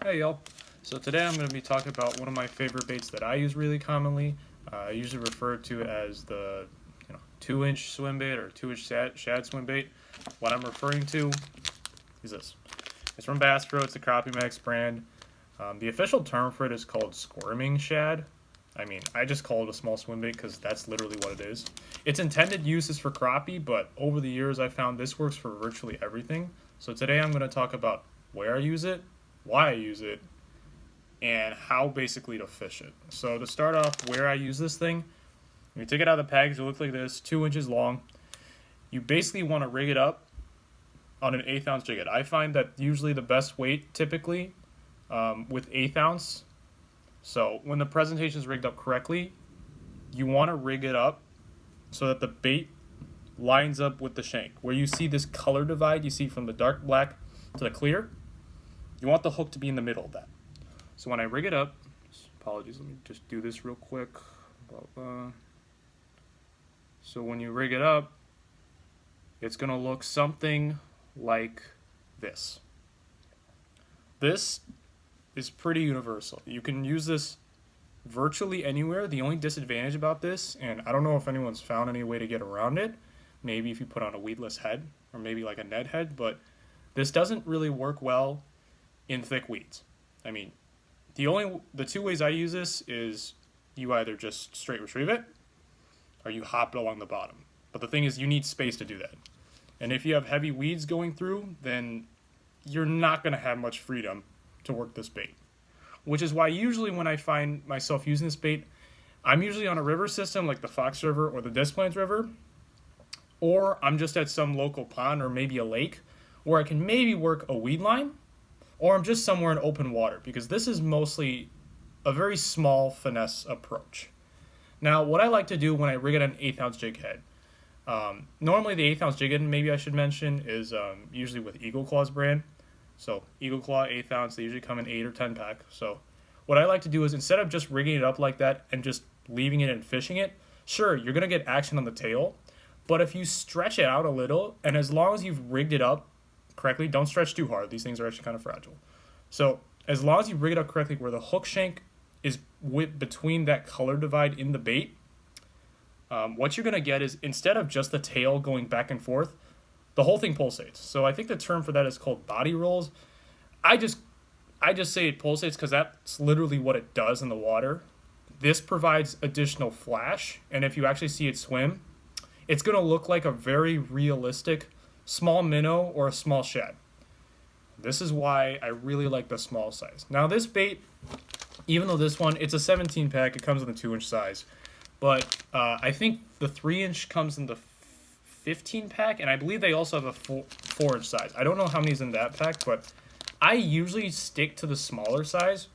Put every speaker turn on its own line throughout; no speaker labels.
Hey y'all. So today I'm going to be talking about one of my favorite baits that I use really commonly. I usually refer to it as the 2-inch swim bait or 2-inch shad swim bait. What I'm referring to is this. It's from Bass Pro. It's a Crappie Max brand. The official term for it is called squirming shad. I mean, I just call it a small swim bait because that's literally what it is. Its intended use is for crappie, but over the years I found this works for virtually everything. So today I'm going to talk about where I use it, why I use it, and how basically to fish it. So to start off, where I use this thing, when you take it out of the package, it looks like this, 2 inches long. You basically want to rig it up on an 1/8 ounce jig head. I find that usually the best weight typically with 1/8 ounce. So when the presentation is rigged up correctly, you want to rig it up so that the bait lines up with the shank. Where you see this color divide, you see from the dark black to the clear, you want the hook to be in the middle of that. So when I rig it up, apologies, let me just do this real quick. So when you rig it up, it's going to look something like this. This is pretty universal. You can use this virtually anywhere. The only disadvantage about this, and I don't know if anyone's found any way to get around it, maybe if you put on a weedless head or maybe like a Ned head, but this doesn't really work well in thick weeds. I mean, the two ways I use this is you either just straight retrieve it or you hop it along the bottom. But the thing is, you need space to do that. And if you have heavy weeds going through, then you're not going to have much freedom to work this bait. Which is why usually when I find myself using this bait, I'm usually on a river system like the Fox River or the Des Plaines River, or I'm just at some local pond or maybe a lake where I can maybe work a weed line, or I'm just somewhere in open water, because this is mostly a very small finesse approach. Now, what I like to do when I rig it on an 1/8 ounce jig head, normally the 1/8 ounce jig head, maybe I should mention, is usually with Eagle Claw's brand. So Eagle Claw 1/8 ounce, they usually come in 8 or 10 pack. So what I like to do is, instead of just rigging it up like that and just leaving it and fishing it, sure, you're going to get action on the tail, but if you stretch it out a little, and as long as you've rigged it up correctly, don't stretch too hard. These things are actually kind of fragile. So as long as you rig it up correctly where the hook shank is between that color divide in the bait, what you're going to get is, instead of just the tail going back and forth, the whole thing pulsates. So I think the term for that is called body rolls. I just say it pulsates because that's literally what it does in the water. This provides additional flash, and if you actually see it swim, it's going to look like a very realistic small minnow or a small shad. This is why I really like the small size. Now this bait, even though this one, it's a 17 pack, it comes in the 2-inch size, but I think the 3-inch comes in the 15 pack, and I believe they also have a 4-inch size. I don't know how many's in that pack, but I usually stick to the smaller size,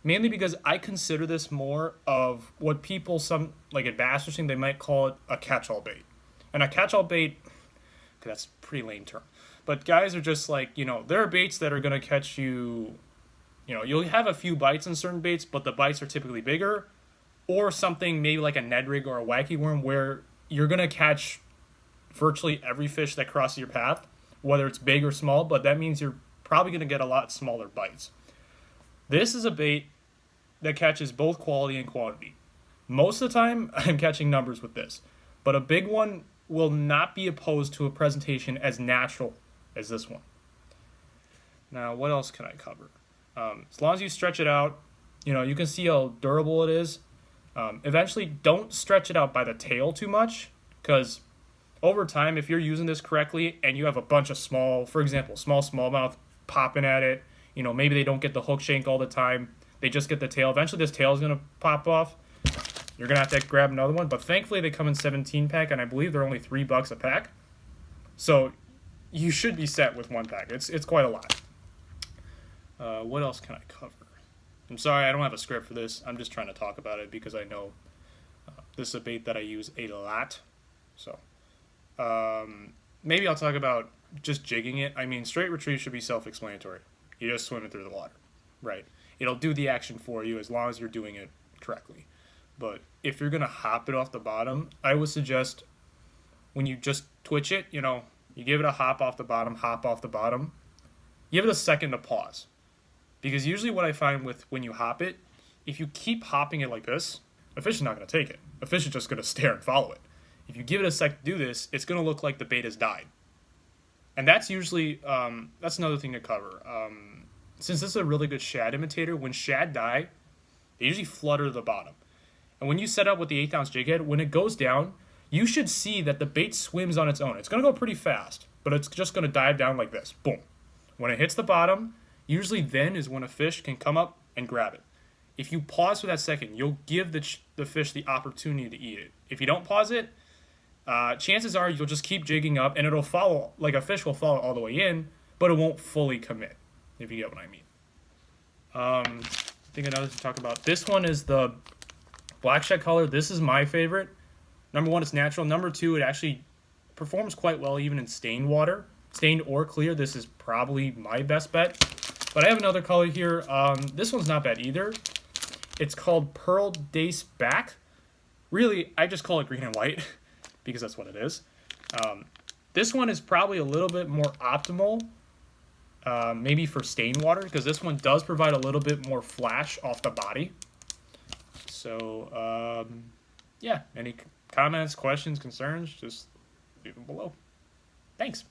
mainly because I consider this more of what people, some like at bass fishing, they might call it a catch-all bait. And a catch-all bait, that's a pretty lame term, but guys are just like, there are baits that are going to catch you, you'll have a few bites in certain baits, but the bites are typically bigger, or something maybe like a Ned rig or a wacky worm, where you're going to catch virtually every fish that crosses your path, whether it's big or small, but that means you're probably going to get a lot smaller bites. This is a bait that catches both quality and quantity. Most of the time, I'm catching numbers with this, but a big one will not be opposed to a presentation as natural as this one. Now, what else can I cover? As long as you stretch it out, you can see how durable it is. Eventually, don't stretch it out by the tail too much, because over time, if you're using this correctly and you have a bunch of small, for example, smallmouth popping at it, maybe they don't get the hook shank all the time, they just get the tail. Eventually, this tail is going to pop off. You're going to have to grab another one, but thankfully they come in 17 pack, and I believe they're only $3 a pack. So you should be set with one pack. It's quite a lot. What else can I cover? I'm sorry, I don't have a script for this. I'm just trying to talk about it because I know this is a bait that I use a lot. So maybe I'll talk about just jigging it. I mean, straight retrieve should be self-explanatory. You just swim it through the water, right? It'll do the action for you as long as you're doing it correctly. But if you're going to hop it off the bottom, I would suggest when you just twitch it, you give it a hop off the bottom, give it a second to pause. Because usually what I find with when you hop it, if you keep hopping it like this, a fish is not going to take it. A fish is just going to stare and follow it. If you give it a sec to do this, it's going to look like the bait has died. And that's usually, that's another thing to cover. Since this is a really good shad imitator, when shad die, they usually flutter to the bottom. And when you set up with the 1/8 ounce jig head, when it goes down, you should see that the bait swims on its own. It's going to go pretty fast, but it's just going to dive down like this. Boom. When it hits the bottom, usually then is when a fish can come up and grab it. If you pause for that second, you'll give the fish the opportunity to eat it. If you don't pause it, chances are you'll just keep jigging up and it'll follow, like a fish will follow all the way in, but it won't fully commit, if you get what I mean. I think another to talk about. This one is the black shad color. This is my favorite. Number one, it's natural. Number two, it actually performs quite well even in stained water. Stained or clear, this is probably my best bet. But I have another color here. This one's not bad either. It's called Pearl Dace Back. Really, I just call it green and white because that's what it is. This one is probably a little bit more optimal, maybe for stained water, because this one does provide a little bit more flash off the body. So, yeah, any comments, questions, concerns, just leave them below. Thanks.